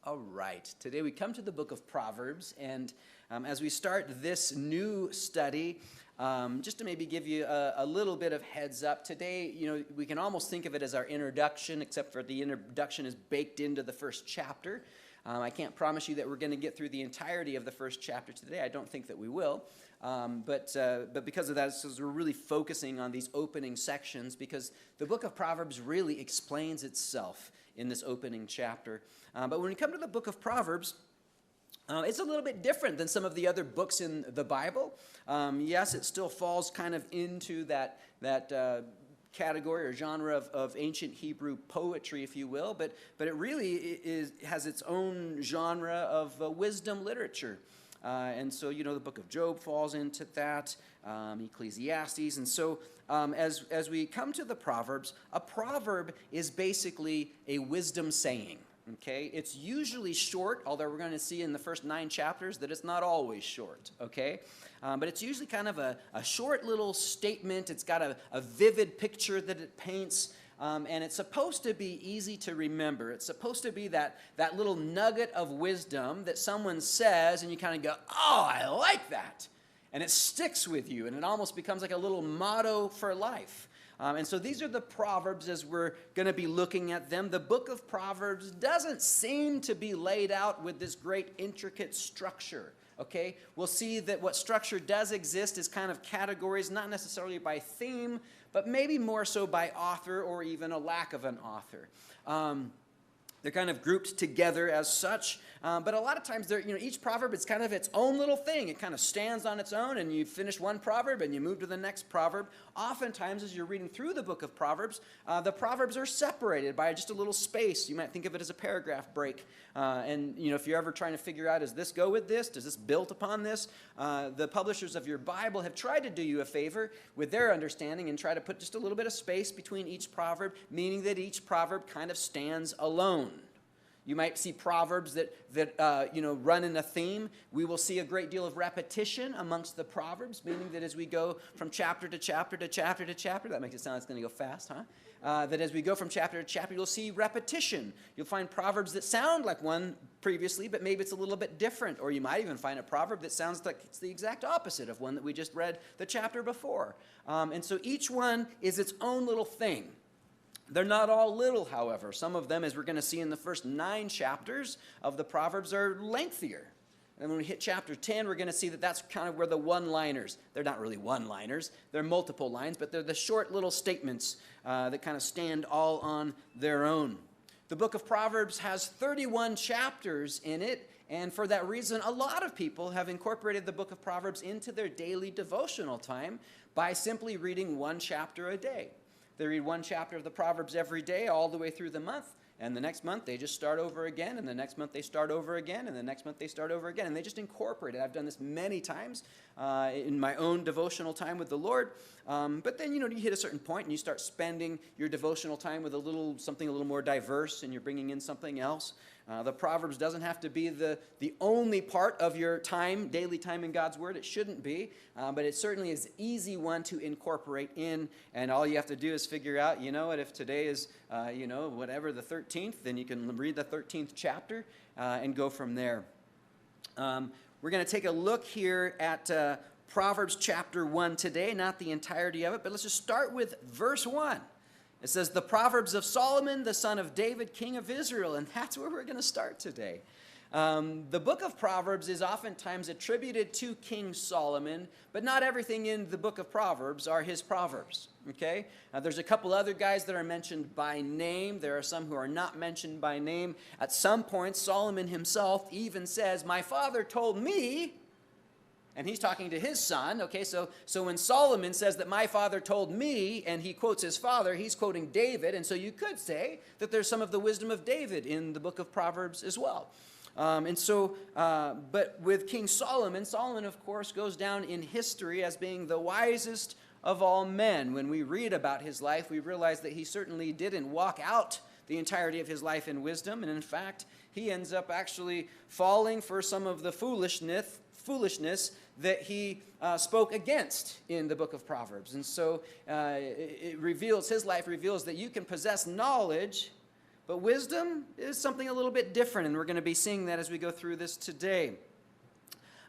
All right, today we come to the book of Proverbs, and as we start this new study, just to maybe give you a little bit of heads up, today, we can almost think of it as our introduction, except for the introduction is baked into the first chapter. I can't promise you that we're going to get through the entirety of the first chapter today. I don't think that we will, but because of that, we're really focusing on these opening sections because the book of Proverbs really explains itself in this opening chapter. But when we come to the book of Proverbs, it's a little bit different than some of the other books in the Bible. Yes, it still falls kind of into that category or genre of ancient Hebrew poetry, if you will, but it really has its own genre of wisdom literature. And so, the book of Job falls into that, Ecclesiastes. And so as we come to the Proverbs, a proverb is basically a wisdom saying. Okay, it's usually short, although we're going to see in the first 9 chapters that it's not always short, okay? But it's usually kind of a short little statement. It's got a vivid picture that it paints, and it's supposed to be easy to remember. It's supposed to be that little nugget of wisdom that someone says, and you kind of go, oh, I like that. And it sticks with you, and it almost becomes like a little motto for life. And so these are the Proverbs as we're going to be looking at them. The book of Proverbs doesn't seem to be laid out with this great intricate structure, okay? We'll see that what structure does exist is kind of categories, not necessarily by theme, but maybe more so by author or even a lack of an author. They're kind of grouped together as such, but a lot of times, each proverb is kind of its own little thing. It kind of stands on its own, and you finish one proverb, and you move to the next proverb. Oftentimes, as you're reading through the book of Proverbs, the proverbs are separated by just a little space. You might think of it as a paragraph break. And if you're ever trying to figure out, does this go with this? Does this build upon this? The publishers of your Bible have tried to do you a favor with their understanding and try to put just a little bit of space between each proverb, meaning that each proverb kind of stands alone. You might see proverbs that run in a theme. We will see a great deal of repetition amongst the proverbs, meaning that as we go from chapter to chapter to chapter to chapter, that makes it sound like it's going to go fast, huh? That as we go from chapter to chapter, you'll see repetition. You'll find proverbs that sound like one previously, but maybe it's a little bit different. Or you might even find a proverb that sounds like it's the exact opposite of one that we just read the chapter before. And so each one is its own little thing. They're not all little, however. Some of them, as we're going to see in the first 9 chapters of the Proverbs, are lengthier. And when we hit chapter 10, we're going to see that that's kind of where the one-liners, they're not really one-liners, they're multiple lines, but they're the short little statements that kind of stand all on their own. The book of Proverbs has 31 chapters in it, and for that reason, a lot of people have incorporated the book of Proverbs into their daily devotional time by simply reading 1 chapter a day. They read 1 chapter of the Proverbs every day all the way through the month, and the next month they just start over again, and the next month they start over again, and the next month they start over again, and they just incorporate it. I've done this many times in my own devotional time with the Lord, but then, you hit a certain point and you start spending your devotional time with something a little more diverse, and you're bringing in something else. The Proverbs doesn't have to be the only part of your time, daily time in God's Word. It shouldn't be, but it certainly is an easy one to incorporate in, and all you have to do is figure out, if today is, whatever, the 13th, then you can read the 13th chapter and go from there. We're going to take a look here at Proverbs chapter 1 today, not the entirety of it, but let's just start with verse 1. It says, the Proverbs of Solomon, the son of David, king of Israel. And that's where we're going to start today. The book of Proverbs is oftentimes attributed to King Solomon, but not everything in the book of Proverbs are his proverbs. Okay? There's a couple other guys that are mentioned by name. There are some who are not mentioned by name. At some point, Solomon himself even says, my father told me. And he's talking to his son, okay? So when Solomon says that my father told me, and he quotes his father, he's quoting David. And so you could say that there's some of the wisdom of David in the book of Proverbs as well. But with King Solomon, of course, goes down in history as being the wisest of all men. When we read about his life, we realize that he certainly didn't walk out the entirety of his life in wisdom. And in fact, he ends up actually falling for some of the foolishness that he spoke against in the book of Proverbs. And so his life reveals that you can possess knowledge, But wisdom is something a little bit different, and we're going to be seeing that as we go through this today.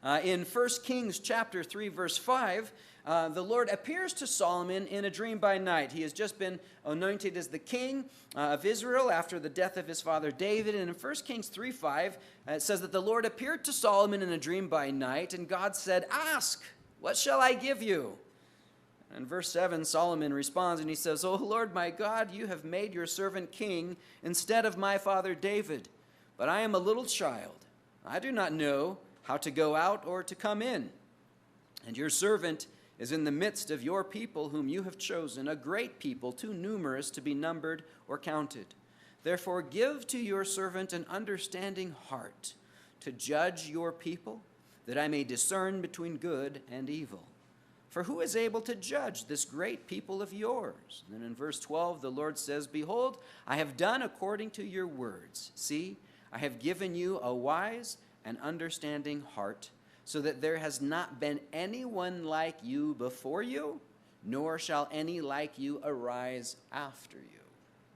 In 1 Kings chapter 3, verse 5, the Lord appears to Solomon in a dream by night. He has just been anointed as the king of Israel after the death of his father David. And in 1 Kings 3:5, it says that the Lord appeared to Solomon in a dream by night, and God said, "Ask, what shall I give you?" And verse 7, Solomon responds, and he says, "O Lord my God, you have made your servant king instead of my father David. But I am a little child. I do not know how to go out or to come in. And your servant is in the midst of your people whom you have chosen, a great people, too numerous to be numbered or counted. Therefore give to your servant an understanding heart to judge your people, that I may discern between good and evil. For who is able to judge this great people of yours?" And then in verse 12, the Lord says, "Behold, I have done according to your words. See, I have given you a wise and understanding heart, so that there has not been anyone like you before you, nor shall any like you arise after you."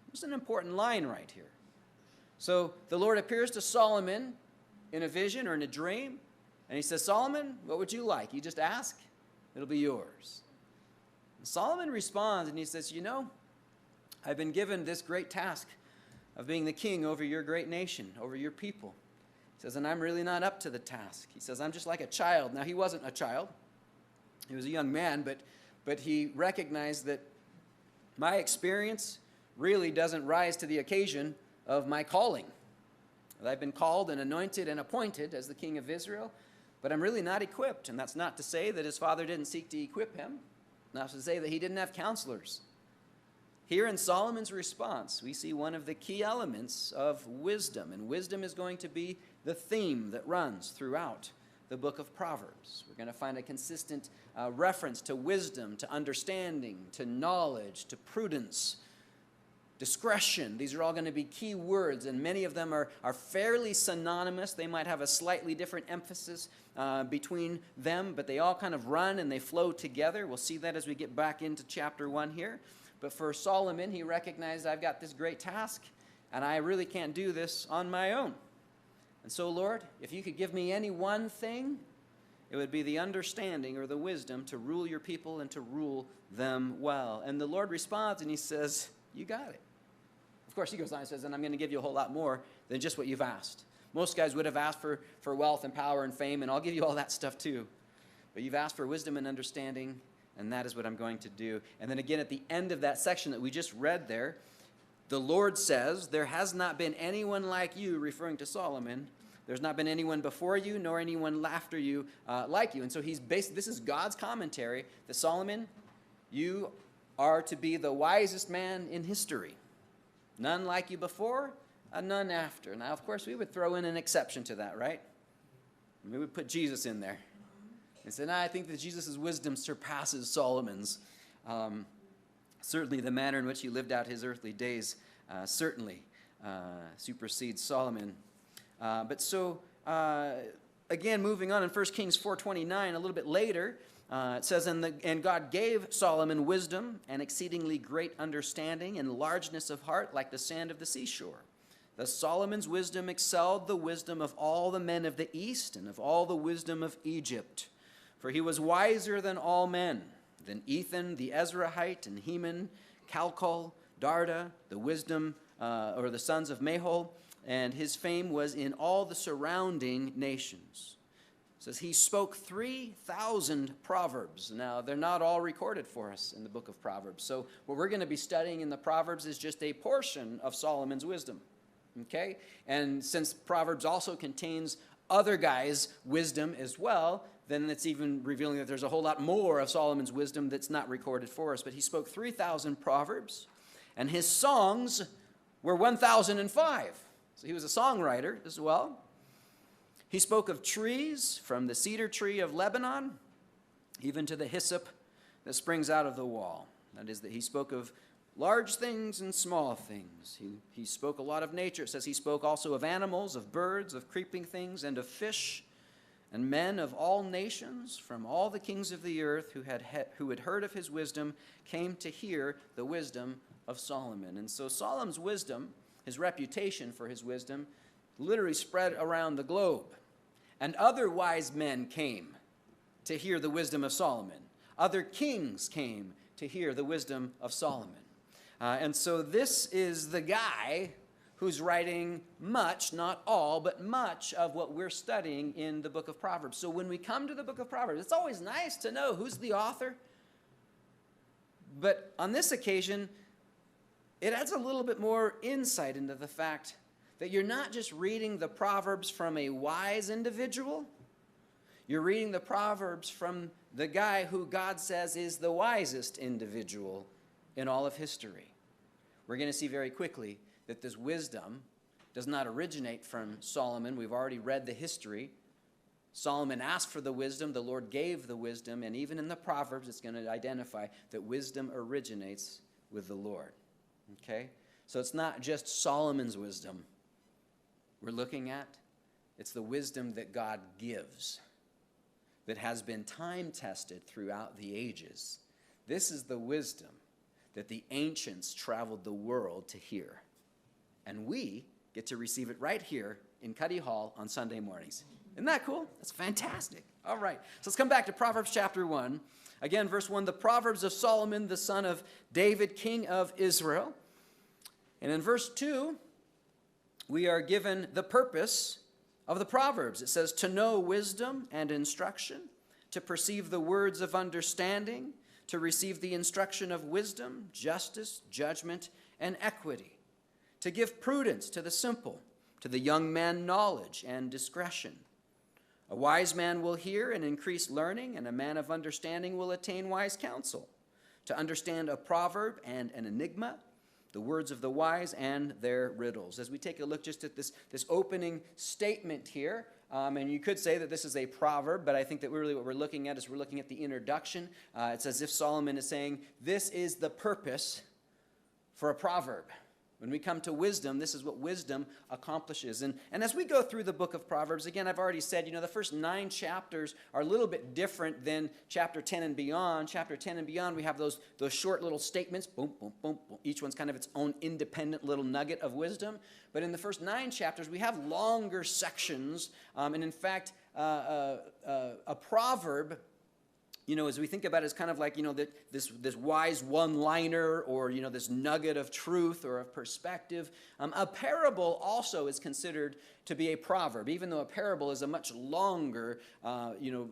It's an important line right here. So the Lord appears to Solomon in a vision or in a dream, and he says, "Solomon, what would you like? You just ask. It'll be yours." And Solomon responds and he says, "I've been given this great task of being the king over your great nation, over your people." He says, "And I'm really not up to the task." He says, "I'm just like a child." Now, he wasn't a child. He was a young man, but he recognized that my experience really doesn't rise to the occasion of my calling. I've been called and anointed and appointed as the king of Israel, but I'm really not equipped. And that's not to say that his father didn't seek to equip him, not to say that he didn't have counselors. Here in Solomon's response, we see one of the key elements of wisdom, and wisdom is going to be the theme that runs throughout the book of Proverbs. We're going to find a consistent reference to wisdom, to understanding, to knowledge, to prudence, discretion. These are all going to be key words, and many of them are fairly synonymous. They might have a slightly different emphasis between them, but they all kind of run and they flow together. We'll see that as we get back into chapter 1 here. But for Solomon, he recognized, I've got this great task, and I really can't do this on my own. And so, Lord, if you could give me any one thing, it would be the understanding or the wisdom to rule your people and to rule them well. And the Lord responds and he says, "You got it." Of course, he goes on and says, "And I'm going to give you a whole lot more than just what you've asked." Most guys would have asked for wealth and power and fame, and I'll give you all that stuff too. But you've asked for wisdom and understanding, and that is what I'm going to do. And then again, at the end of that section that we just read there, the Lord says, "There has not been anyone like you," referring to Solomon. "There's not been anyone before you, nor anyone after you like you." And so this is God's commentary that Solomon, you are to be the wisest man in history. None like you before, and none after. Now, of course, we would throw in an exception to that, right? We would put Jesus in there and say, "No, I think that Jesus' wisdom surpasses Solomon's." Certainly the manner in which he lived out his earthly days certainly supersedes Solomon. Again, moving on in 1 Kings 4:29, a little bit later, it says, and God gave Solomon wisdom and exceedingly great understanding and largeness of heart like the sand of the seashore. Thus Solomon's wisdom excelled the wisdom of all the men of the east and of all the wisdom of Egypt. For he was wiser than all men, than Ethan the Ezrahite, and Heman, Calcol, Darda, the wisdom or the sons of Mahol, and his fame was in all the surrounding nations. It says he spoke 3,000 proverbs. Now, they're not all recorded for us in the book of Proverbs. So what we're going to be studying in the Proverbs is just a portion of Solomon's wisdom. Okay? And since Proverbs also contains other guys' wisdom as well, then it's even revealing that there's a whole lot more of Solomon's wisdom that's not recorded for us. But he spoke 3,000 proverbs, and his songs were 1,005. So he was a songwriter as well. He spoke of trees, from the cedar tree of Lebanon, even to the hyssop that springs out of the wall. That is, that he spoke of large things and small things. He spoke a lot of nature. It says he spoke also of animals, of birds, of creeping things, and of fish. And men of all nations, from all the kings of the earth who had heard of his wisdom, came to hear the wisdom of Solomon. And so Solomon's wisdom his reputation for his wisdom literally spread around the globe. And other wise men came to hear the wisdom of Solomon. Other kings came to hear the wisdom of Solomon. And so this is the guy who's writing much, not all, but much of what we're studying in the book of Proverbs. So when we come to the book of Proverbs, it's always nice to know who's the author. But on this occasion, it adds a little bit more insight into the fact that you're not just reading the Proverbs from a wise individual. You're reading the Proverbs from the guy who God says is the wisest individual in all of history. We're going to see very quickly that this wisdom does not originate from Solomon. We've already read the history. Solomon asked for the wisdom, the Lord gave the wisdom, and even in the Proverbs it's going to identify that wisdom originates with the Lord. Okay? So it's not just Solomon's wisdom we're looking at. It's the wisdom that God gives that has been time-tested throughout the ages. This is the wisdom that the ancients traveled the world to hear. And we get to receive it right here in Cuddy Hall on Sunday mornings. Isn't that cool? That's fantastic. All right, so let's come back to Proverbs chapter 1. Again, verse 1, the Proverbs of Solomon, the son of David, king of Israel. And in verse 2, we are given the purpose of the Proverbs. It says, to know wisdom and instruction, to perceive the words of understanding, to receive the instruction of wisdom, justice, judgment, and equity, to give prudence to the simple, to the young man knowledge and discretion. A wise man will hear and increase learning, and a man of understanding will attain wise counsel. To understand a proverb and an enigma, the words of the wise and their riddles. As we take a look just at this opening statement here, and you could say that this is a proverb, but I think that really what we're looking at is we're looking at the introduction. It's as if Solomon is saying, this is the purpose for a proverb. When we come to wisdom, this is what wisdom accomplishes. And as we go through the book of Proverbs, again, I've already said, the first 9 chapters are a little bit different than chapter 10 and beyond. Chapter 10 and beyond, we have those short little statements, boom, boom, boom, boom. Each one's kind of its own independent little nugget of wisdom. But in the first 9 chapters, we have longer sections. And in fact, a proverb, as we think about it, it's kind of like, this wise one-liner or, this nugget of truth or of perspective. A parable also is considered to be a proverb, even though a parable is a much longer, I don't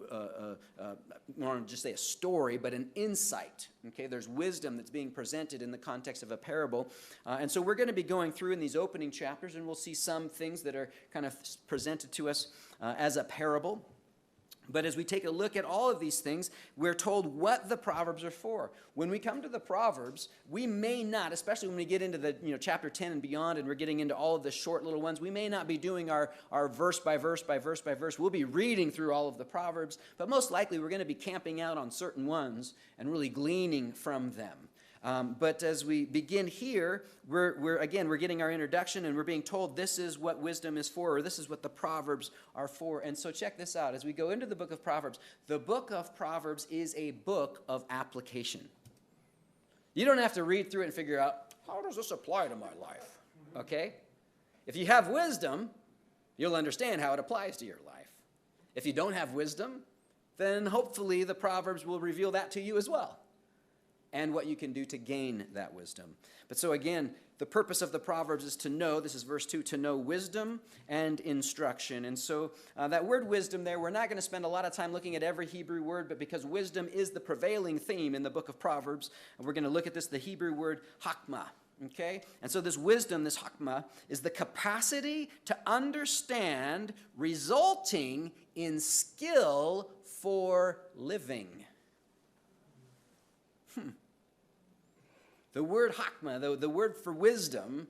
want to just say a story, but an insight. Okay, there's wisdom that's being presented in the context of a parable. And so we're going to be going through in these opening chapters, and we'll see some things that are kind of presented to us as a parable. But as we take a look at all of these things, we're told what the Proverbs are for. When we come to the Proverbs, we may not, especially when we get into the chapter 10 and beyond, and we're getting into all of the short little ones, we may not be doing our verse by verse by verse by verse. We'll be reading through all of the Proverbs, but most likely we're going to be camping out on certain ones and really gleaning from them. But as we begin here, we're getting our introduction, and we're being told this is what wisdom is for, or this is what the Proverbs are for. And so check this out. As we go into the book of Proverbs, the book of Proverbs is a book of application. You don't have to read through it and figure out, how does this apply to my life? Okay? If you have wisdom, you'll understand how it applies to your life. If you don't have wisdom, then hopefully the Proverbs will reveal that to you as well, and what you can do to gain that wisdom. But so again, the purpose of the Proverbs is to know, this is verse 2, to know wisdom and instruction. And so that word wisdom there, we're not going to spend a lot of time looking at every Hebrew word, but because wisdom is the prevailing theme in the book of Proverbs, we're going to look at this, the Hebrew word hakma. Okay? And so this wisdom, this hakma, is the capacity to understand resulting in skill for living. The word hakma, the word for wisdom,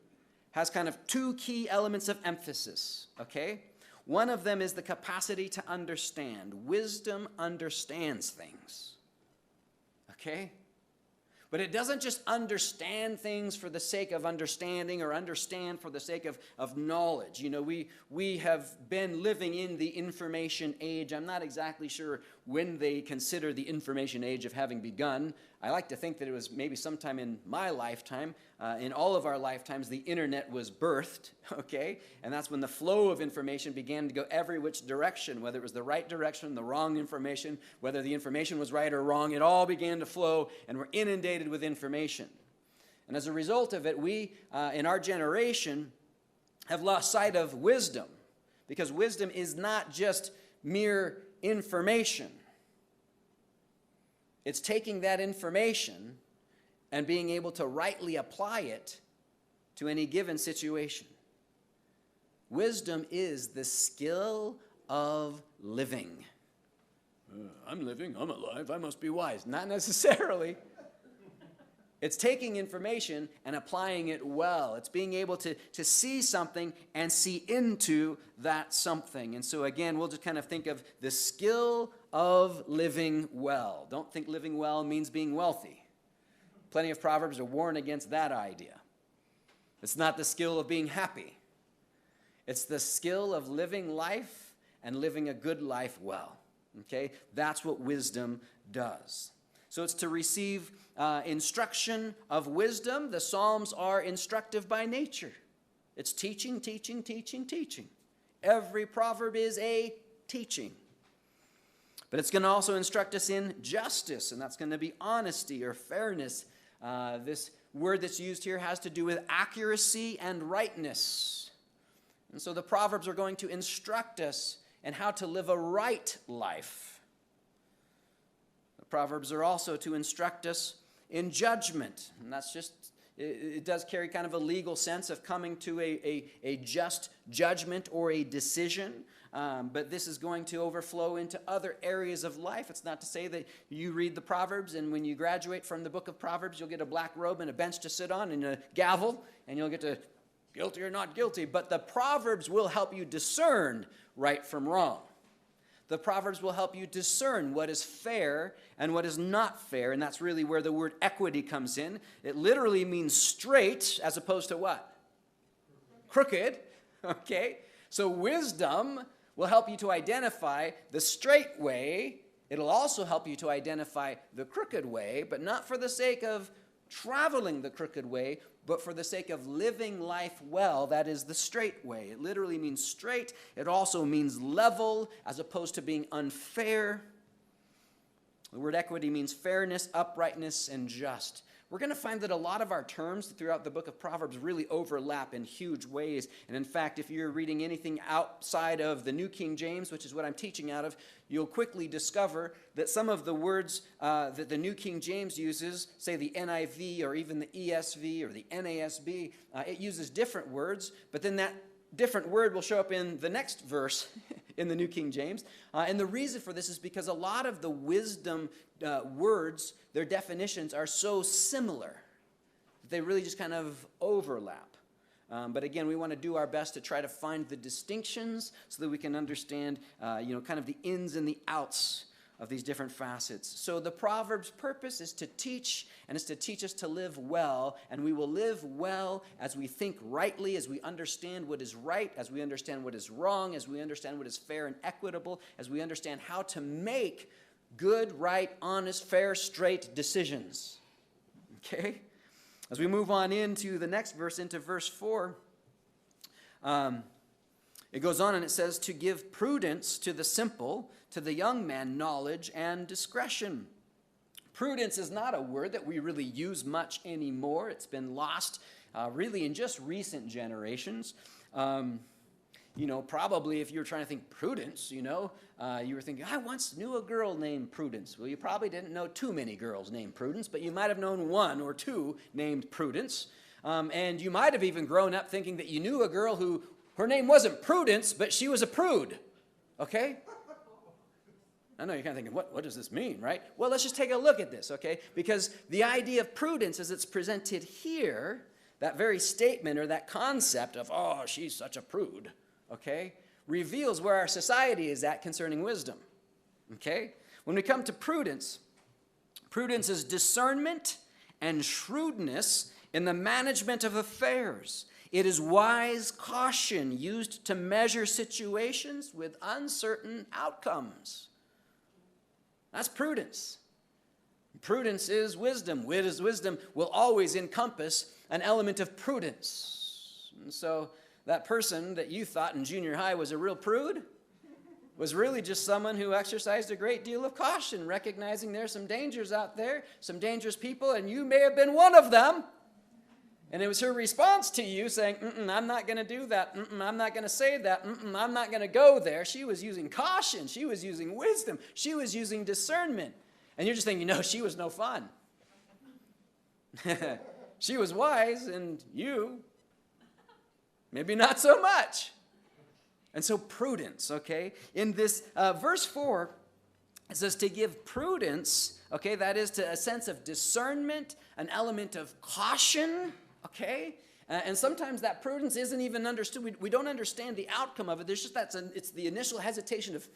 has kind of 2 key elements of emphasis, okay? One of them is the capacity to understand. Wisdom understands things, okay? But it doesn't just understand things for the sake of understanding or understand for the sake of knowledge. We have been living in the information age. I'm not exactly sure when they consider the information age of having begun. I like to think that it was maybe sometime in my lifetime, in all of our lifetimes, the internet was birthed, okay? And that's when the flow of information began to go every which direction, whether it was the right direction, the wrong information, whether the information was right or wrong, it all began to flow, and we're inundated with information. And as a result of it, we, in our generation, have lost sight of wisdom, because wisdom is not just mere information. It's taking that information and being able to rightly apply it to any given situation. Wisdom is the skill of living. I'm living, I'm alive, I must be wise. Not necessarily. It's taking information and applying it well. It's being able to see something and see into that something. And so again, we'll just kind of think of the skill of living well. Don't think living well means being wealthy. Plenty of Proverbs are warned against that idea. It's not the skill of being happy. It's the skill of living life and living a good life well. Okay? That's what wisdom does. So it's to receive instruction of wisdom. The Psalms are instructive by nature. It's teaching, teaching, teaching, teaching. Every proverb is a teaching. But it's going to also instruct us in justice, and that's going to be honesty or fairness. This word that's used here has to do with accuracy and rightness. And so the Proverbs are going to instruct us in how to live a right life. Proverbs are also to instruct us in judgment. And that's just, it does carry kind of a legal sense of coming to a just judgment or a decision. But this is going to overflow into other areas of life. It's not to say that you read the Proverbs and when you graduate from the book of Proverbs, you'll get a black robe and a bench to sit on and a gavel, and you'll get to guilty or not guilty. But the Proverbs will help you discern right from wrong. The Proverbs will help you discern what is fair and what is not fair, and that's really where the word equity comes in. It literally means straight as opposed to what? Crooked, okay? So wisdom will help you to identify the straight way. It'll also help you to identify the crooked way, but not for the sake of traveling the crooked way, but for the sake of living life well. That is the straight way. It literally means straight. It also means level as opposed to being unfair. The word equity means fairness, uprightness, and just. We're going to find that a lot of our terms throughout the book of Proverbs really overlap in huge ways. And in fact, if you're reading anything outside of the New King James, which is what I'm teaching out of, you'll quickly discover that some of the words that the New King James uses, say the NIV or even the ESV or the NASB, it uses different words, but then that different word will show up in the next verse in the New King James. And the reason for this is because a lot of the wisdom words, their definitions are so similar that they really just kind of overlap. But again, we want to do our best to try to find the distinctions so that we can understand, kind of the ins and the outs of these different facets. So the Proverbs' purpose is to teach, and it's to teach us to live well, and we will live well as we think rightly, as we understand what is right, as we understand what is wrong, as we understand what is fair and equitable, as we understand how to make good, right, honest, fair, straight decisions. Okay? As we move on into the next verse, into verse 4, it goes on and it says, to give prudence to the simple, to the young man knowledge and discretion. Prudence is not a word that we really use much anymore. It's been lost really in just recent generations. Probably if you were trying to think prudence, you were thinking, I once knew a girl named Prudence. Well, you probably didn't know too many girls named Prudence, but you might have known one or two named Prudence. And you might have even grown up thinking that you knew a girl who, her name wasn't Prudence, but she was a prude. Okay? I know you're kind of thinking, what does this mean, right? Well, let's just take a look at this, okay? Because the idea of prudence as it's presented here, that very statement or that concept of, oh, she's such a prude, okay, reveals where our society is at concerning wisdom, okay? When we come to prudence, prudence is discernment and shrewdness in the management of affairs. It is wise caution used to measure situations with uncertain outcomes. That's prudence. Prudence is wisdom. Wisdom will always encompass an element of prudence. And so that person that you thought in junior high was a real prude was really just someone who exercised a great deal of caution, recognizing there's some dangers out there, some dangerous people, and you may have been one of them. And it was her response to you saying, I'm not going to do that. I'm not going to say that. I'm not going to go there. She was using caution. She was using wisdom. She was using discernment. And you're just thinking, no, she was no fun. She was wise, and you, maybe not so much. And so prudence, okay? In this verse 4, it says to give prudence, okay? That is to a sense of discernment, an element of caution, okay? And sometimes that prudence isn't even understood. We don't understand the outcome of it. There's just it's the initial hesitation of,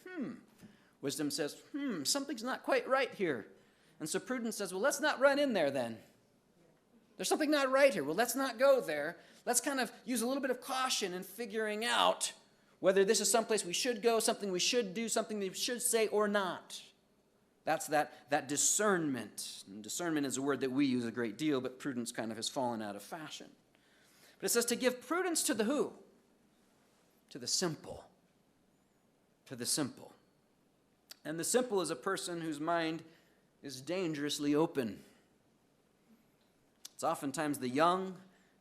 Wisdom says, something's not quite right here. And so prudence says, well, let's not run in there then. There's something not right here. Well, let's not go there. Let's kind of use a little bit of caution in figuring out whether this is someplace we should go, something we should do, something we should say or not. That's that discernment. And discernment is a word that we use a great deal, but prudence kind of has fallen out of fashion. But it says to give prudence to the who? To the simple. To the simple. And the simple is a person whose mind is dangerously open. It's oftentimes the young,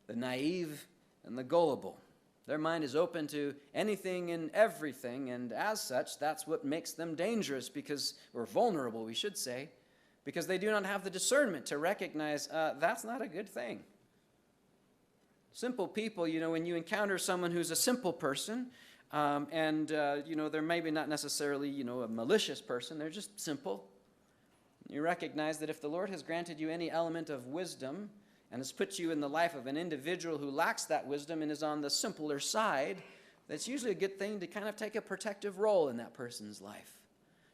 the naive, and the gullible. Their mind is open to anything and everything, and as such, that's what makes them dangerous, or vulnerable, we should say, because they do not have the discernment to recognize that's not a good thing. Simple people, when you encounter someone who's a simple person, they're maybe not necessarily, a malicious person, they're just simple. You recognize that if the Lord has granted you any element of wisdom and has put you in the life of an individual who lacks that wisdom and is on the simpler side, that's usually a good thing to kind of take a protective role in that person's life,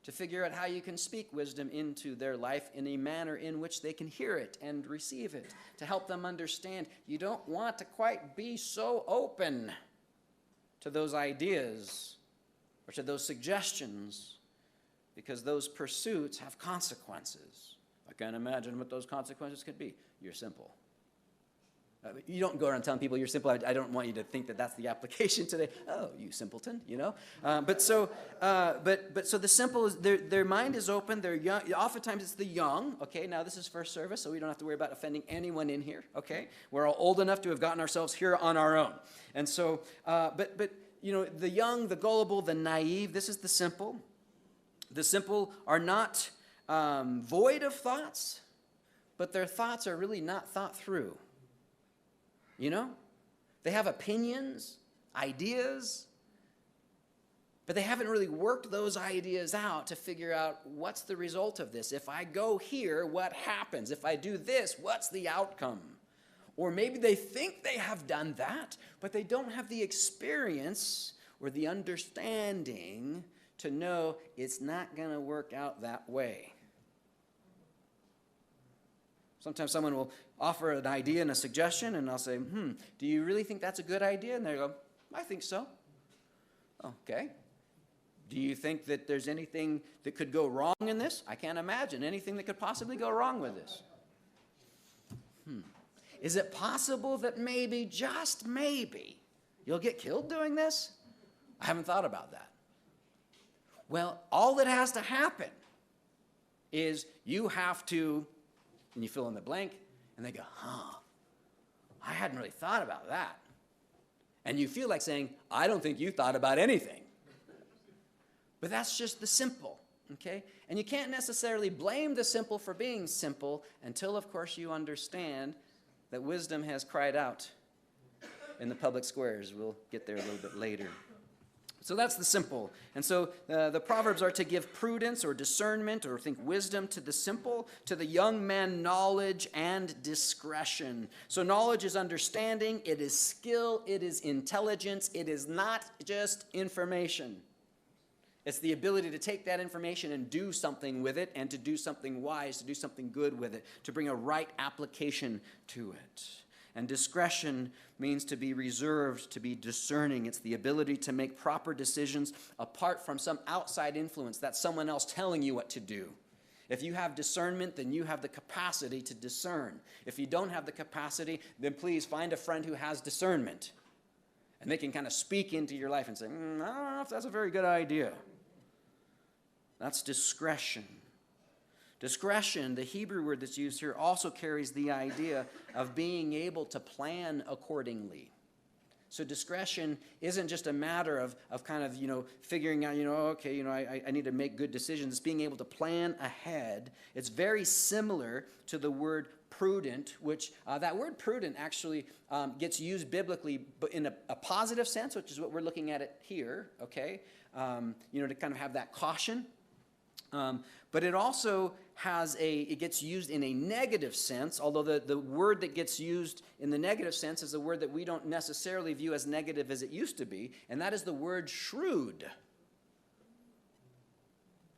to figure out how you can speak wisdom into their life in a manner in which they can hear it and receive it, to help them understand. You don't want to quite be so open to those ideas or to those suggestions, because those pursuits have consequences. I can't imagine what those consequences could be. You're simple. You don't go around telling people you're simple. I don't want you to think that that's the application today. Oh, you simpleton, But so the simple is their mind is open. They're young. Oftentimes it's the young. Okay, now this is first service, so we don't have to worry about offending anyone in here. Okay, we're all old enough to have gotten ourselves here on our own. And so, the young, the gullible, the naive. This is the simple. The simple are not void of thoughts, but their thoughts are really not thought through. They have opinions, ideas, but they haven't really worked those ideas out to figure out what's the result of this. If I go here, what happens? If I do this, what's the outcome? Or maybe they think they have done that, but they don't have the experience or the understanding to know it's not going to work out that way. Sometimes someone will offer an idea and a suggestion, and I'll say, do you really think that's a good idea? And they go, I think so. Okay. Do you think that there's anything that could go wrong in this? I can't imagine anything that could possibly go wrong with this. Is it possible that maybe, just maybe, you'll get killed doing this? I haven't thought about that. Well, all that has to happen is you have to, and you fill in the blank, and they go, I hadn't really thought about that. And you feel like saying, I don't think you thought about anything. But that's just the simple, okay? And you can't necessarily blame the simple for being simple until, of course, you understand that wisdom has cried out in the public squares. We'll get there a little bit later. So that's the simple. And so the Proverbs are to give prudence or discernment or wisdom to the simple, to the young man knowledge and discretion. So knowledge is understanding, it is skill, it is intelligence, it is not just information. It's the ability to take that information and do something with it, and to do something wise, to do something good with it, to bring a right application to it. And discretion means to be reserved, to be discerning. It's the ability to make proper decisions apart from some outside influence. That's someone else telling you what to do. If you have discernment, then you have the capacity to discern. If you don't have the capacity, then please find a friend who has discernment. And they can kind of speak into your life and say, I don't know if that's a very good idea. That's discretion. Discretion, the Hebrew word that's used here, also carries the idea of being able to plan accordingly. So discretion isn't just a matter of kind of, figuring out, okay, I need to make good decisions. It's being able to plan ahead. It's very similar to the word prudent, which that word prudent actually gets used biblically but in a positive sense, which is what we're looking at it here, okay? To kind of have that caution. But it also it gets used in a negative sense, although the word that gets used in the negative sense is a word that we don't necessarily view as negative as it used to be, and that is the word shrewd.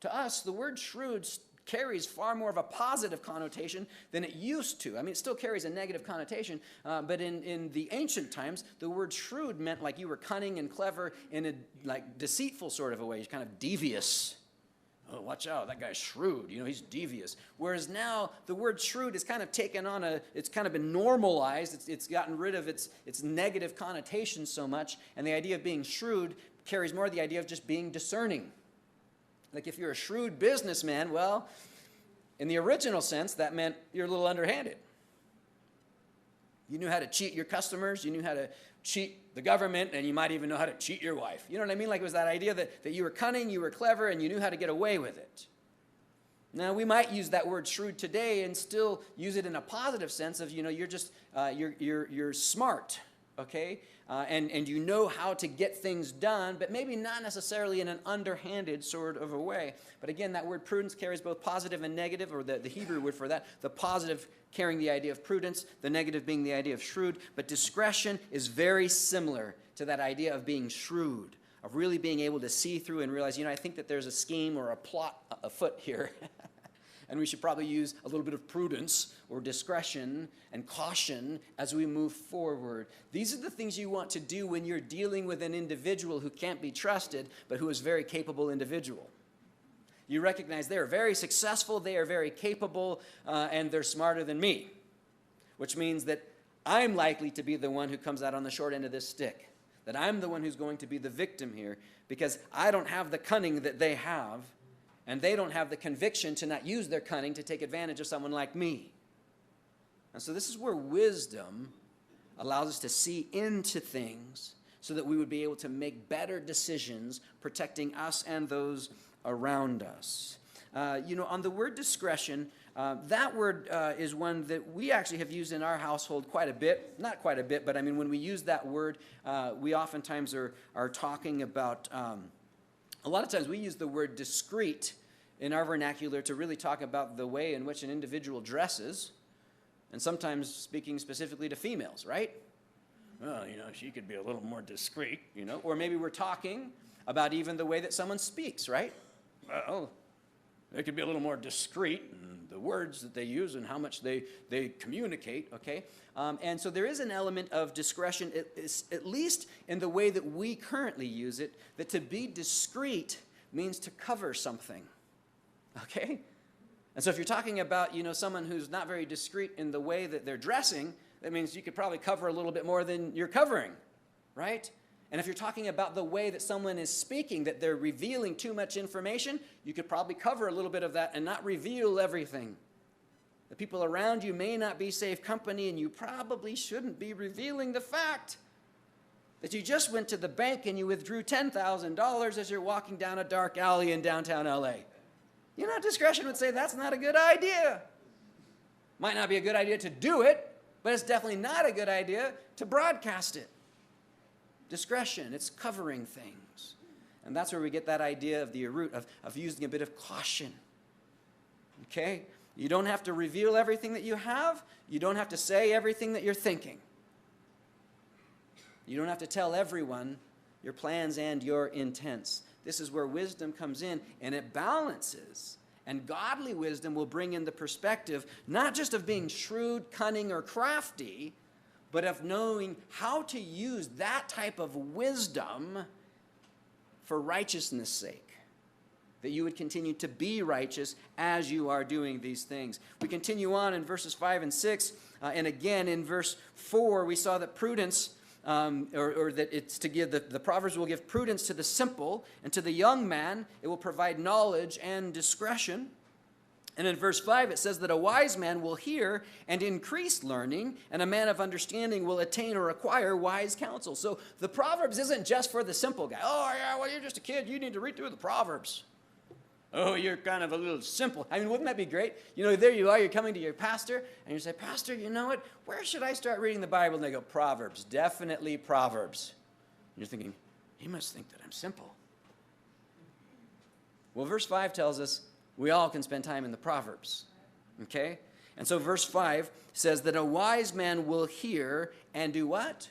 To us, the word shrewd carries far more of a positive connotation than it used to. I mean, it still carries a negative connotation, but in the ancient times, the word shrewd meant like you were cunning and clever in a like deceitful sort of a way, kind of devious. Oh, watch out, that guy's shrewd, he's devious. Whereas now, the word shrewd is kind of taken on it's kind of been normalized, it's gotten rid of its negative connotation so much, and the idea of being shrewd carries more the idea of just being discerning. Like if you're a shrewd businessman, well, in the original sense, that meant you're a little underhanded. You knew how to cheat your customers, you knew how to cheat the government, and you might even know how to cheat your wife. You know what I mean? Like it was that idea that you were cunning, you were clever, and you knew how to get away with it. Now, we might use that word shrewd today and still use it in a positive sense of, you're just, you're smart, okay? And you know how to get things done, but maybe not necessarily in an underhanded sort of a way. But again, that word prudence carries both positive and negative, or the Hebrew word for that, the positive carrying the idea of prudence, the negative being the idea of shrewd. But discretion is very similar to that idea of being shrewd, of really being able to see through and realize, I think that there's a scheme or a plot afoot here. And we should probably use a little bit of prudence or discretion and caution as we move forward. These are the things you want to do when you're dealing with an individual who can't be trusted, but who is a very capable individual. You recognize they are very successful, they are very capable, and they're smarter than me, which means that I'm likely to be the one who comes out on the short end of this stick, that I'm the one who's going to be the victim here, because I don't have the cunning that they have, and they don't have the conviction to not use their cunning to take advantage of someone like me. And so this is where wisdom allows us to see into things so that we would be able to make better decisions, protecting us and those around us. On the word discretion, that word is one that we actually have used in our household quite a bit. Not quite a bit, but I mean, when we use that word, we oftentimes are talking about... A lot of times we use the word discreet in our vernacular to really talk about the way in which an individual dresses, and sometimes speaking specifically to females, right? Well, she could be a little more discreet, or maybe we're talking about even the way that someone speaks, right? Well, they could be a little more discreet in the words that they use and how much they communicate, okay? And so there is an element of discretion, at least in the way that we currently use it, that to be discreet means to cover something, okay? And so if you're talking about, someone who's not very discreet in the way that they're dressing, that means you could probably cover a little bit more than you're covering, right? And if you're talking about the way that someone is speaking, that they're revealing too much information, you could probably cover a little bit of that and not reveal everything. The people around you may not be safe company, and you probably shouldn't be revealing the fact that you just went to the bank and you withdrew $10,000 as you're walking down a dark alley in downtown LA. Discretion would say that's not a good idea. Might not be a good idea to do it, but it's definitely not a good idea to broadcast it. Discretion, it's covering things. And that's where we get that idea of the root of using a bit of caution. Okay? You don't have to reveal everything that you have. You don't have to say everything that you're thinking. You don't have to tell everyone your plans and your intents. This is where wisdom comes in, and it balances. And godly wisdom will bring in the perspective, not just of being shrewd, cunning, or crafty, but of knowing how to use that type of wisdom for righteousness' sake. that you would continue to be righteous as you are doing these things. We continue on in verses 5 and 6, and again in verse 4, we saw that prudence, or that it's to give, the Proverbs will give prudence to the simple, and to the young man it will provide knowledge and discretion. And in verse 5, it says that a wise man will hear and increase learning, and a man of understanding will attain or acquire wise counsel. So the Proverbs isn't just for the simple guy. Oh, yeah, well, you're just a kid. You need to read through the Proverbs. Oh, you're kind of a little simple. I mean, wouldn't that be great? You know, there you are. You're coming to your pastor, and you say, Pastor, you know what? Where should I start reading the Bible? And they go, Proverbs. Definitely Proverbs. And you're thinking, he must think that I'm simple. Well, verse 5 tells us, we all can spend time in the Proverbs, okay? And so verse 5 says that a wise man will hear and do what?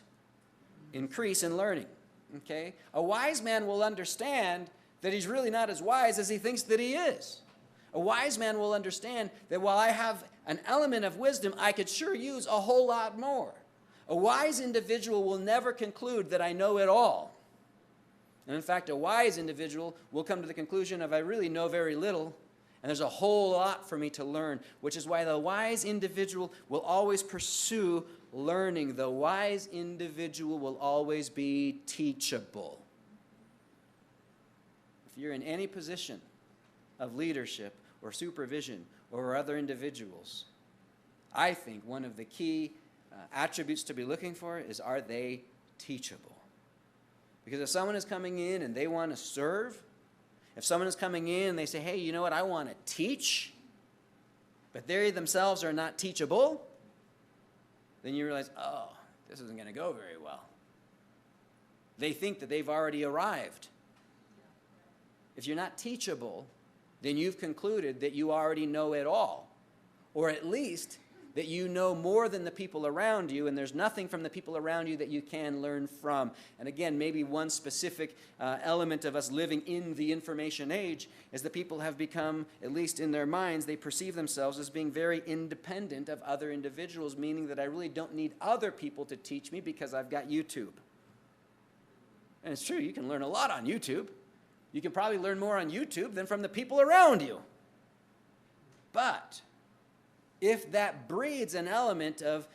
Increase in learning, okay? A wise man will understand that he's really not as wise as he thinks that he is. A wise man will understand that while I have an element of wisdom, I could sure use a whole lot more. A wise individual will never conclude that I know it all. And in fact, a wise individual will come to the conclusion of I really know very little, and there's a whole lot for me to learn, which is why the wise individual will always pursue learning. The wise individual will always be teachable. If you're in any position of leadership or supervision or other individuals, I think one of the key attributes to be looking for is, are they teachable? Because if someone is coming in and they want to serve, if someone is coming in and they say, hey, you know what, I want to teach, but they themselves are not teachable, then you realize, oh, this isn't going to go very well. They think that they've already arrived. If you're not teachable, then you've concluded that you already know it all, or at least that you know more than the people around you, and there's nothing from the people around you that you can learn from. And again, maybe one specific element of us living in the information age is that people have become, at least in their minds, they perceive themselves as being very independent of other individuals, meaning that I really don't need other people to teach me because I've got YouTube. And it's true, you can learn a lot on YouTube. You can probably learn more on YouTube than from the people around you. But if that breeds an element of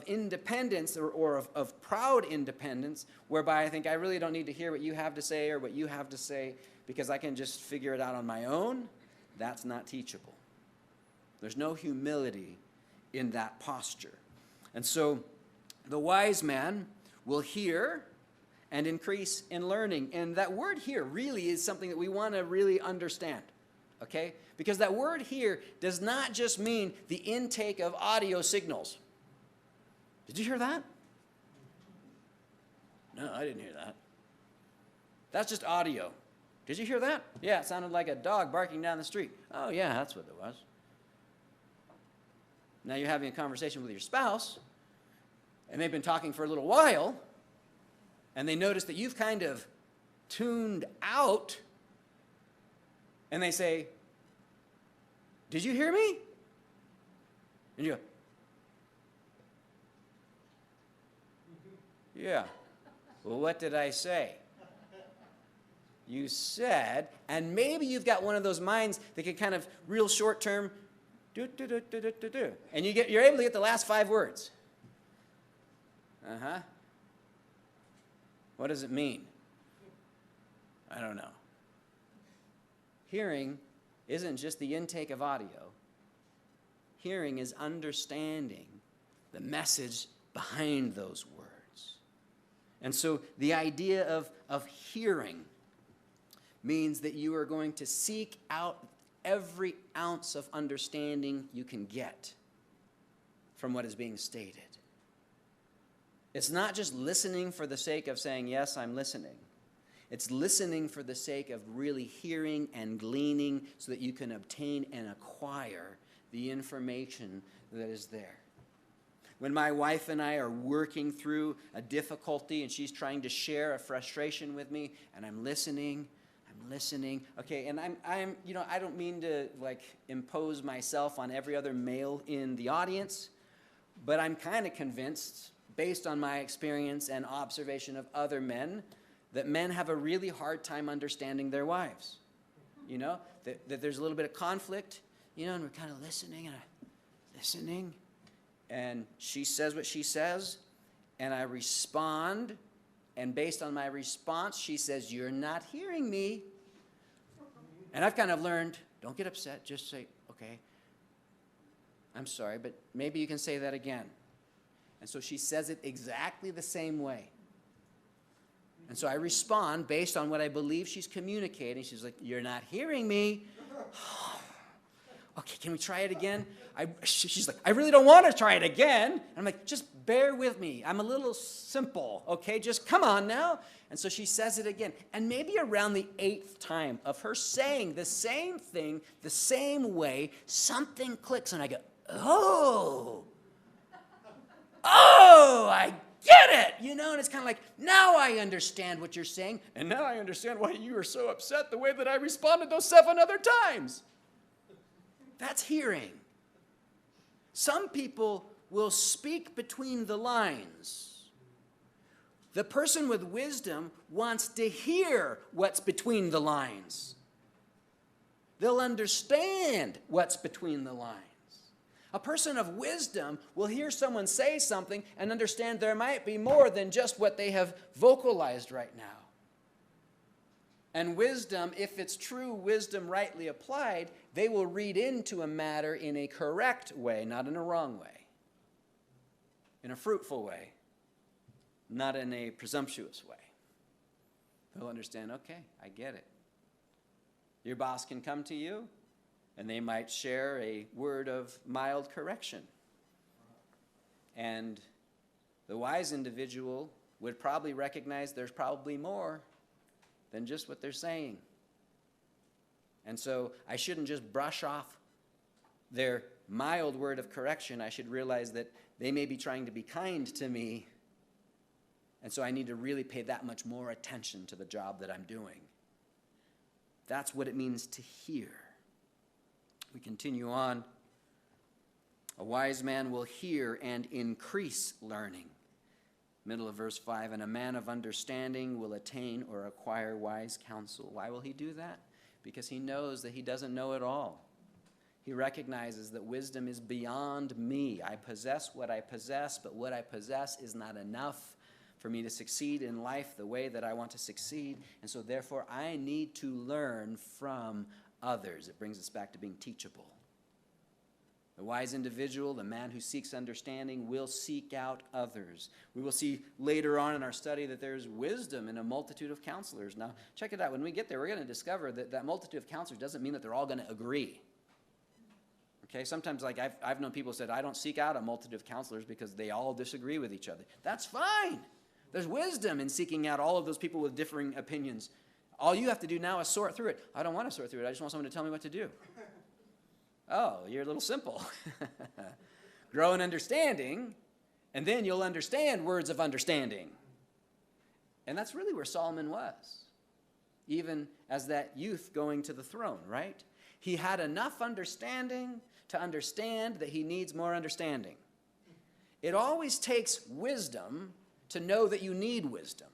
independence or of proud independence, whereby I think I really don't need to hear what you have to say or what you have to say because I can just figure it out on my own, that's not teachable. There's no humility in that posture. And so the wise man will hear and increase in learning. And that word here really is something that we want to really understand. Okay? Because that word here does not just mean the intake of audio signals. Did you hear that? No, I didn't hear that. That's just audio. Did you hear that? Yeah, it sounded like a dog barking down the street. Oh, yeah, that's what it was. Now you're having a conversation with your spouse, and they've been talking for a little while, and they notice that you've kind of tuned out, and they say, did you hear me? And you go, yeah. Well, what did I say? You said, and maybe you've got one of those minds that can kind of real short term, do, do, do, do, do, do, do. And you're able to get the last 5 words. Uh-huh. What does it mean? I don't know. Hearing isn't just the intake of audio. Hearing is understanding the message behind those words. And so the idea of hearing means that you are going to seek out every ounce of understanding you can get from what is being stated. It's not just listening for the sake of saying, yes, I'm listening. It's listening for the sake of really hearing and gleaning so that you can obtain and acquire the information that is there. When my wife and I are working through a difficulty and she's trying to share a frustration with me and I'm listening. Okay, and I'm I don't mean to impose myself on every other male in the audience, but I'm kind of convinced, based on my experience and observation of other men, that men have a really hard time understanding their wives. that there's a little bit of conflict, and we're kind of listening and listening. And she says what she says, and I respond. And based on my response, she says, "You're not hearing me." And I've kind of learned, don't get upset. Just say, "Okay, I'm sorry, but maybe you can say that again." And so she says it exactly the same way. And so I respond based on what I believe she's communicating. She's like, "You're not hearing me." "Okay, can we try it again?" She's like, "I really don't want to try it again." And I'm like, "Just bear with me. I'm a little simple, okay? Just come on now." And so she says it again. And maybe around the 8th time of her saying the same thing the same way, something clicks, and I go, oh, I get it, and it's kind of like, now I understand what you're saying, and now I understand why you were so upset the way that I responded those 7 other times. That's hearing. Some people will speak between the lines. The person with wisdom wants to hear what's between the lines. They'll understand what's between the lines. A person of wisdom will hear someone say something and understand there might be more than just what they have vocalized right now. And wisdom, if it's true wisdom rightly applied, they will read into a matter in a correct way, not in a wrong way. In a fruitful way, not in a presumptuous way. They'll understand, okay, I get it. Your boss can come to you, and they might share a word of mild correction. And the wise individual would probably recognize there's probably more than just what they're saying. And so I shouldn't just brush off their mild word of correction. I should realize that they may be trying to be kind to me, and so I need to really pay that much more attention to the job that I'm doing. That's what it means to hear. We continue on. A wise man will hear and increase learning. Middle of verse 5, and a man of understanding will attain or acquire wise counsel. Why will he do that? Because he knows that he doesn't know it all. He recognizes that wisdom is beyond me. I possess what I possess, but what I possess is not enough for me to succeed in life the way that I want to succeed. And so therefore, I need to learn from others. It brings us back to being teachable. The wise individual, the man who seeks understanding, will seek out others. We will see later on in our study that there's wisdom in a multitude of counselors. Now, check it out. When we get there, we're going to discover that that multitude of counselors doesn't mean that they're all going to agree. Okay, sometimes like I've known people said, I don't seek out a multitude of counselors because they all disagree with each other. That's fine. There's wisdom in seeking out all of those people with differing opinions. All you have to do now is sort through it. I don't want to sort through it. I just want someone to tell me what to do. Oh, you're a little simple. Grow in understanding, and then you'll understand words of understanding. And that's really where Solomon was, even as that youth going to the throne, right? He had enough understanding to understand that he needs more understanding. It always takes wisdom to know that you need wisdom,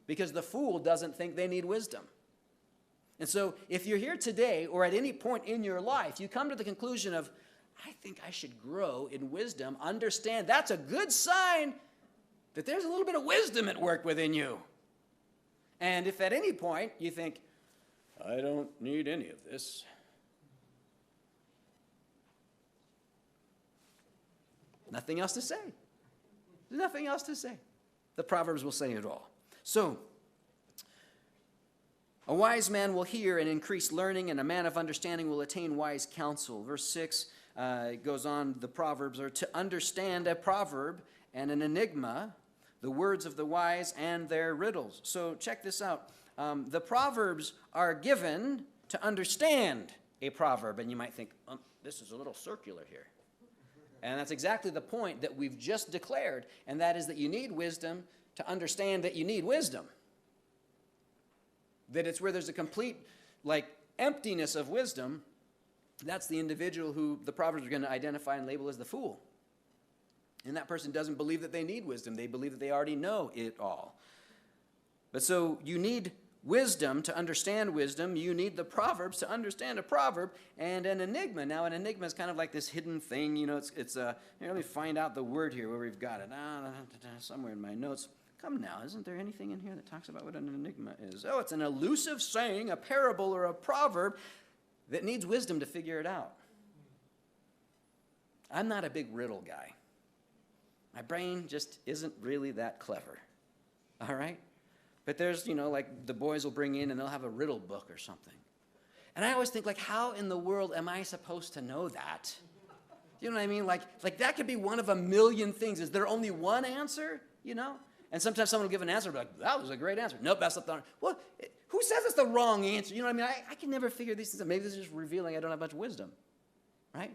because the fool doesn't think they need wisdom. And so if you're here today or at any point in your life, you come to the conclusion of, I think I should grow in wisdom, understand that's a good sign that there's a little bit of wisdom at work within you. And if at any point you think, I don't need any of this, nothing else to say. There's nothing else to say. The Proverbs will say it all. So, a wise man will hear and increase learning, and a man of understanding will attain wise counsel. Verse 6 goes on, the Proverbs are to understand a proverb and an enigma, the words of the wise and their riddles. So check this out. The Proverbs are given to understand a proverb, and you might think, this is a little circular here. And that's exactly the point that we've just declared, and that is that you need wisdom to understand that you need wisdom. That it's where there's a complete, emptiness of wisdom, that's the individual who the Proverbs are going to identify and label as the fool. And that person doesn't believe that they need wisdom. They believe that they already know it all. But so you need wisdom, to understand wisdom, you need the Proverbs to understand a proverb and an enigma. Now, an enigma is kind of like this hidden thing. Let me find out the word here where we've got it. Somewhere in my notes. Come now, isn't there anything in here that talks about what an enigma is? Oh, it's an elusive saying, a parable, or a proverb that needs wisdom to figure it out. I'm not a big riddle guy. My brain just isn't really that clever. All right? But there's, like the boys will bring in and they'll have a riddle book or something. And I always think, like, how in the world am I supposed to know that? You know what I mean? Like that could be one of a million things. Is there only one answer? And sometimes someone will give an answer, like, that was a great answer. Nope, that's not the answer. Well, who says it's the wrong answer? You know what I mean? I can never figure these things out. Maybe this is just revealing I don't have much wisdom, right?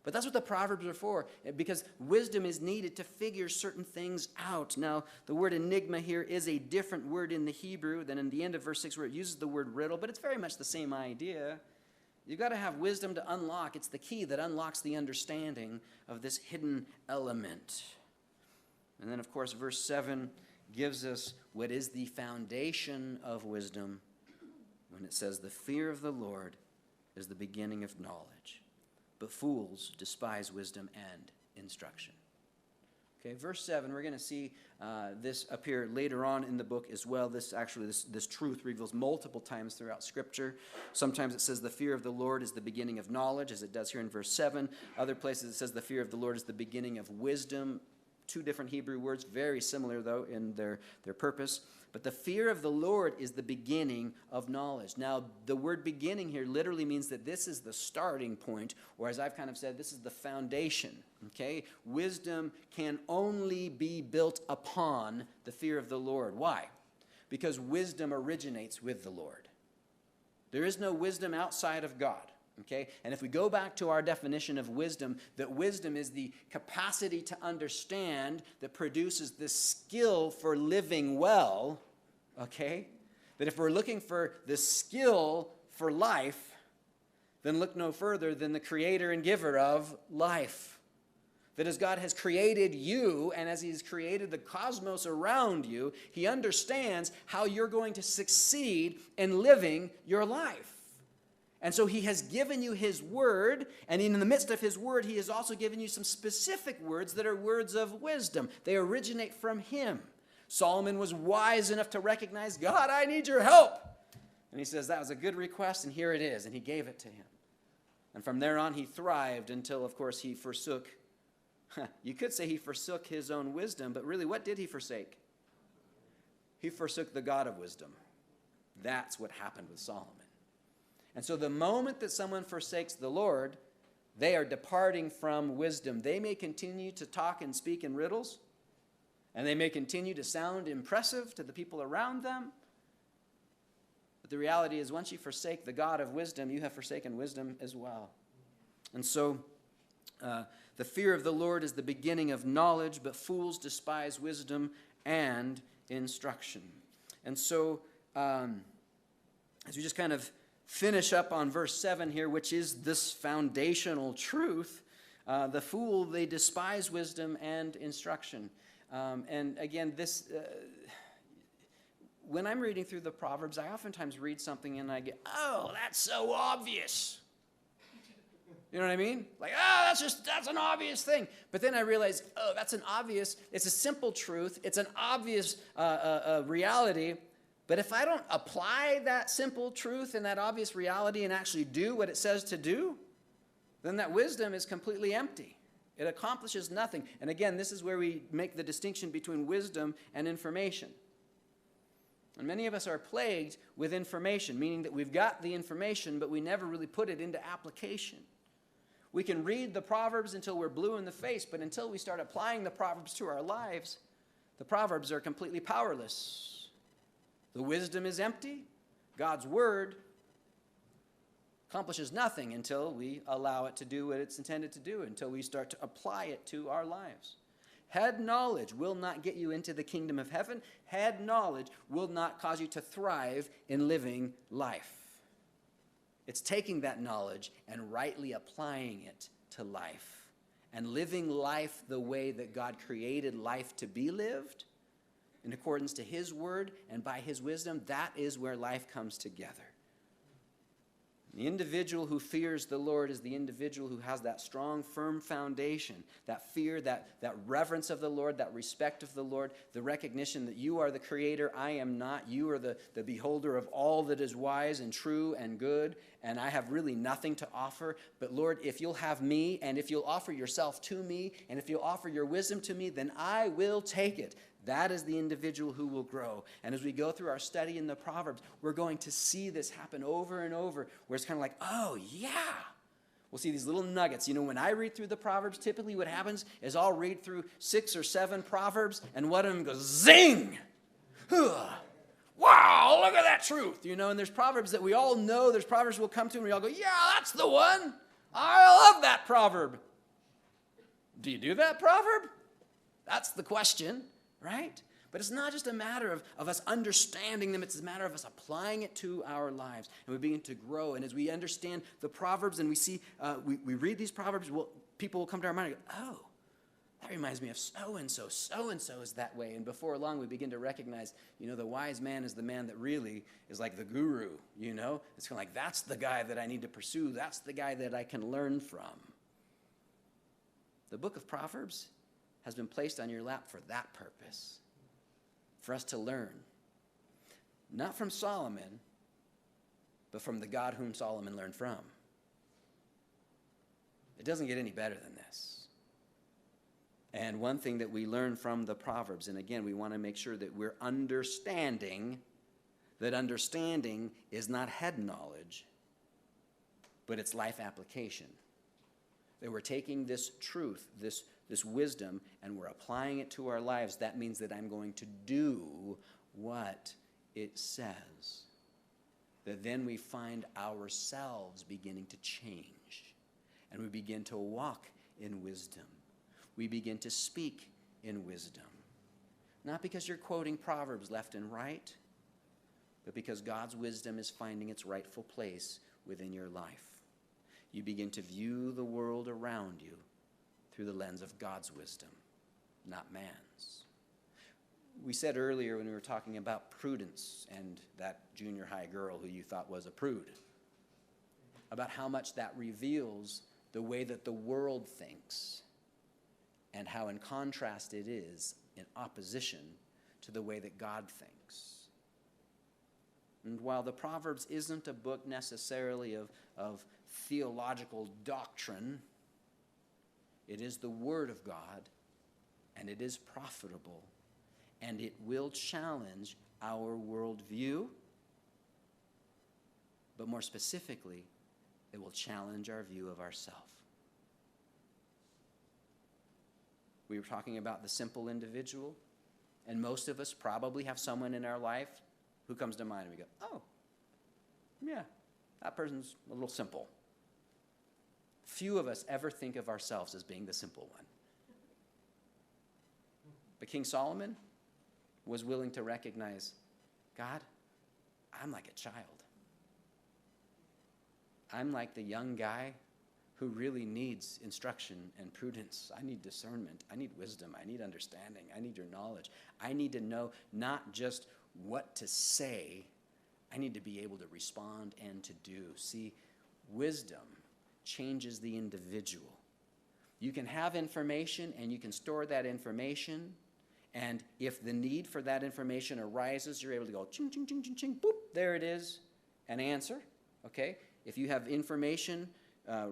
But that's what the Proverbs are for, because wisdom is needed to figure certain things out. Now, the word enigma here is a different word in the Hebrew than in the end of verse 6 where it uses the word riddle, but it's very much the same idea. You've got to have wisdom to unlock. It's the key that unlocks the understanding of this hidden element. And then, of course, verse 7 gives us what is the foundation of wisdom when it says, the fear of the Lord is the beginning of knowledge, but fools despise wisdom and instruction. Okay, verse 7, we're going to see this appear later on in the book as well. This truth reveals multiple times throughout Scripture. Sometimes it says the fear of the Lord is the beginning of knowledge, as it does here in verse 7. Other places it says the fear of the Lord is the beginning of wisdom. Two different Hebrew words, very similar, though, in their purpose. But the fear of the Lord is the beginning of knowledge. Now, the word beginning here literally means that this is the starting point, or as I've kind of said, this is the foundation, okay? Wisdom can only be built upon the fear of the Lord. Why? Because wisdom originates with the Lord. There is no wisdom outside of God. Okay? And if we go back to our definition of wisdom, that wisdom is the capacity to understand that produces the skill for living well, okay? That if we're looking for the skill for life, then look no further than the creator and giver of life. That as God has created you and as he's created the cosmos around you, he understands how you're going to succeed in living your life. And so he has given you his word, and in the midst of his word, he has also given you some specific words that are words of wisdom. They originate from him. Solomon was wise enough to recognize, God, I need your help. And he says, that was a good request, and here it is. And he gave it to him. And from there on, he thrived until, of course, he forsook. You could say he forsook his own wisdom, but really, what did he forsake? He forsook the God of wisdom. That's what happened with Solomon. And so the moment that someone forsakes the Lord, they are departing from wisdom. They may continue to talk and speak in riddles, and they may continue to sound impressive to the people around them. But the reality is, once you forsake the God of wisdom, you have forsaken wisdom as well. And so the fear of the Lord is the beginning of knowledge, but fools despise wisdom and instruction. And so as we just kind of finish up on verse 7 here, which is this foundational truth, the fool, they despise wisdom and instruction. And again, when I'm reading through the Proverbs, I oftentimes read something and I get, oh, that's so obvious. You know what I mean? Like, oh, that's an obvious thing. But then I realize, oh, it's a simple truth. It's an obvious reality. But if I don't apply that simple truth and that obvious reality and actually do what it says to do, then that wisdom is completely empty. It accomplishes nothing. And again, this is where we make the distinction between wisdom and information. And many of us are plagued with information, meaning that we've got the information, but we never really put it into application. We can read the Proverbs until we're blue in the face, but until we start applying the Proverbs to our lives, the Proverbs are completely powerless. The wisdom is empty. God's word accomplishes nothing until we allow it to do what it's intended to do, until we start to apply it to our lives. Head knowledge will not get you into the kingdom of heaven. Head knowledge will not cause you to thrive in living life. It's taking that knowledge and rightly applying it to life and living life the way that God created life to be lived. in accordance to his word and by his wisdom, that is where life comes together. The individual who fears the Lord is the individual who has that strong, firm foundation, that fear, that reverence of the Lord, that respect of the Lord, the recognition that you are the creator, I am not. You are the beholder of all that is wise and true and good, and I have really nothing to offer. But Lord, if you'll have me, and if you'll offer yourself to me, and if you'll offer your wisdom to me, then I will take it. That is the individual who will grow. And as we go through our study in the Proverbs, we're going to see this happen over and over, where it's kind of like, oh, yeah. We'll see these little nuggets. You know, when I read through the Proverbs, typically what happens is I'll read through 6 or 7 Proverbs, and one of them goes, zing! Wow, look at that truth. You know, and there's Proverbs that we all know. There's Proverbs we'll come to, and we all go, yeah, that's the one. I love that proverb. Do you do that proverb? That's the question. Right? But it's not just a matter of us understanding them. It's a matter of us applying it to our lives. And we begin to grow. And as we understand the Proverbs and we see, we read these Proverbs, people will come to our mind and go, oh, that reminds me of so-and-so. So-and-so is that way. And before long, we begin to recognize, you know, the wise man is the man that really is like the guru, you know? It's kind of like, that's the guy that I need to pursue. That's the guy that I can learn from. The book of Proverbs has been placed on your lap for that purpose, for us to learn, not from Solomon, but from the God whom Solomon learned from. It doesn't get any better than this. And one thing that we learn from the Proverbs, and again, we want to make sure that we're understanding that understanding is not head knowledge, but it's life application. That we're taking this truth, this wisdom, and we're applying it to our lives. That means that I'm going to do what it says. That then we find ourselves beginning to change. And we begin to walk in wisdom. We begin to speak in wisdom. Not because you're quoting Proverbs left and right, but because God's wisdom is finding its rightful place within your life. You begin to view the world around you through the lens of God's wisdom, not man's. We said earlier when we were talking about prudence and that junior high girl who you thought was a prude, about how much that reveals the way that the world thinks and how in contrast it is in opposition to the way that God thinks. And while the Proverbs isn't a book necessarily of theological doctrine, it is the Word of God, and it is profitable, and it will challenge our worldview, but more specifically, it will challenge our view of ourselves. We were talking about the simple individual, and most of us probably have someone in our life who comes to mind, and we go, oh, yeah, that person's a little simple. Few of us ever think of ourselves as being the simple one. But King Solomon was willing to recognize, God, I'm like a child. I'm like the young guy who really needs instruction and prudence. I need discernment. I need wisdom. I need understanding. I need your knowledge. I need to know not just what to say. I need to be able to respond and to do. See, wisdom changes the individual. You can have information and you can store that information, and if the need for that information arises, you're able to go ching, ching, ching, ching, ching, boop, there it is, an answer, okay? If you have information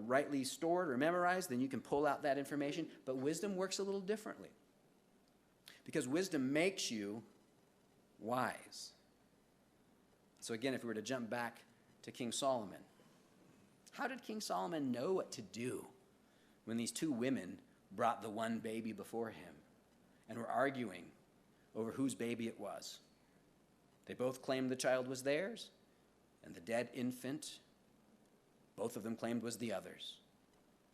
rightly stored or memorized, then you can pull out that information, but wisdom works a little differently because wisdom makes you wise. So again, if we were to jump back to King Solomon, how did King Solomon know what to do when these two women brought the one baby before him and were arguing over whose baby it was? They both claimed the child was theirs, and the dead infant, both of them claimed was the other's.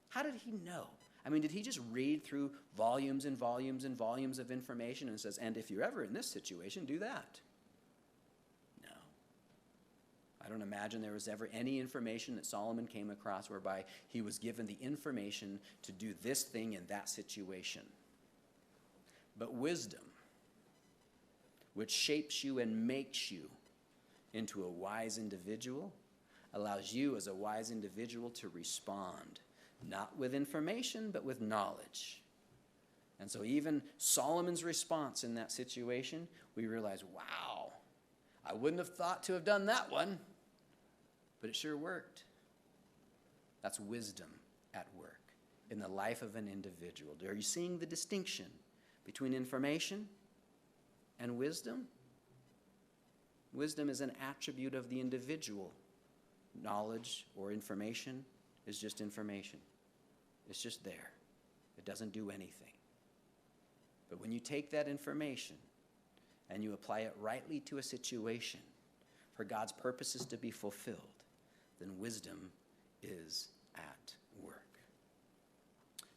How did he know? I mean, did he just read through volumes and volumes and volumes of information and says, and if you're ever in this situation, do that? I don't imagine there was ever any information that Solomon came across whereby he was given the information to do this thing in that situation. But wisdom which shapes you and makes you into a wise individual, allows you as a wise individual to respond, not with information, but with knowledge. And so even Solomon's response in that situation, we realize, wow, I wouldn't have thought to have done that one, but it sure worked. That's wisdom at work in the life of an individual. Are you seeing the distinction between information and wisdom? Wisdom is an attribute of the individual. Knowledge or information is just information. It's just there. It doesn't do anything. But when you take that information and you apply it rightly to a situation for God's purposes to be fulfilled, then wisdom is at work.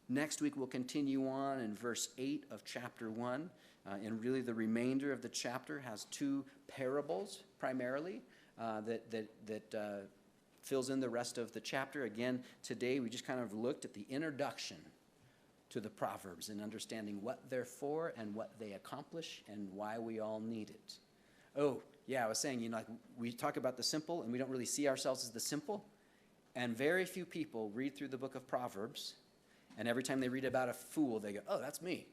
Next week we'll continue on in verse 8 of chapter 1. And really the remainder of the chapter has two parables primarily that fills in the rest of the chapter. Again, today we just kind of looked at the introduction to the Proverbs and understanding what they're for and what they accomplish and why we all need it. Oh, yeah, I was saying, like we talk about the simple and we don't really see ourselves as the simple. And very few people read through the book of Proverbs, and every time they read about a fool, they go, oh, that's me.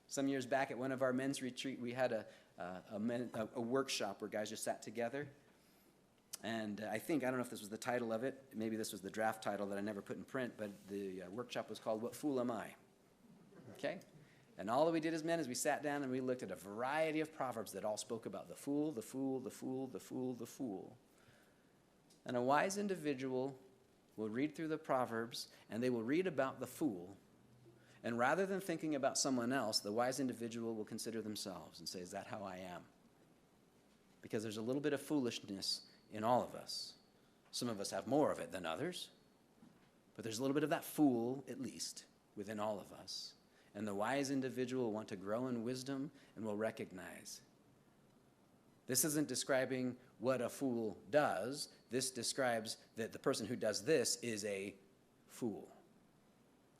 Some years back at one of our men's retreat, we had a workshop where guys just sat together. And I don't know if this was the title of it. Maybe this was the draft title that I never put in print, but the workshop was called, What Fool Am I? Okay? And all that we did as men is we sat down and we looked at a variety of proverbs that all spoke about the fool, the fool, the fool, the fool, the fool. And a wise individual will read through the Proverbs and they will read about the fool. And rather than thinking about someone else, the wise individual will consider themselves and say, is that how I am? Because there's a little bit of foolishness in all of us. Some of us have more of it than others, but there's a little bit of that fool, at least, within all of us. And the wise individual will want to grow in wisdom and will recognize. This isn't describing what a fool does. This describes that the person who does this is a fool.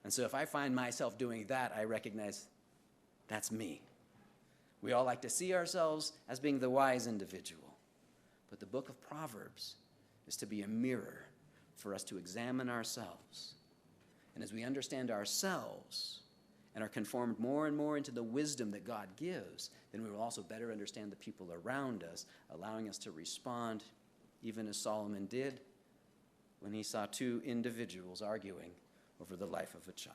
And so if I find myself doing that, I recognize that's me. We all like to see ourselves as being the wise individual. But the book of Proverbs is to be a mirror for us to examine ourselves. And as we understand ourselves and are conformed more and more into the wisdom that God gives, then we will also better understand the people around us, allowing us to respond, even as Solomon did when he saw two individuals arguing over the life of a child.